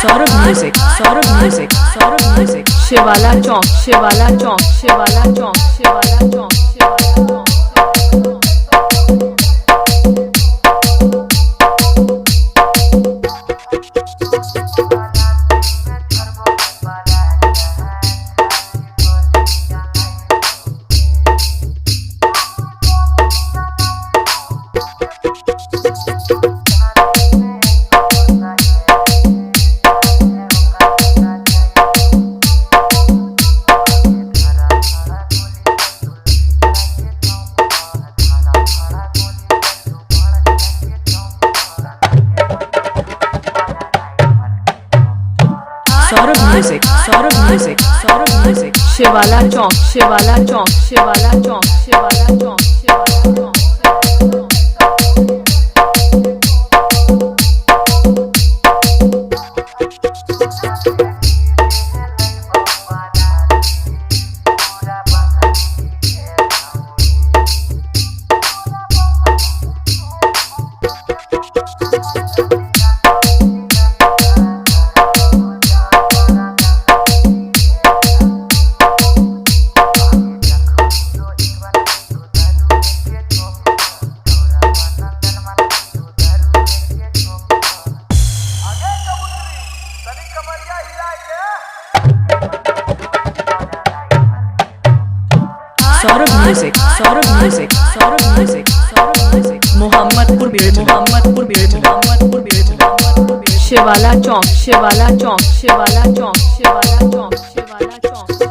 Saurabh music, Saurabh music, Saurabh music. Shivala Chowk, Shivala Chowk, Shivala Chowk, Shivala Chowk, Shivala Chowk. Saurabh music, Saurabh music, Saurabh music. Shivala Chowk, Shivala Chowk, Shivala Chowk, Shivala Chowk, Shivala Chowk. Saurabh music, Saurabh music, Saurabh music, Saurabh music. Mohammadpur Beed, Mohammadpur Beed, Mohammadpur Beed, Mohammadpur Beed. Shivala Chowk, Shivala Chowk, Shivala Chowk, Shivala Chowk, Shivala Chowk.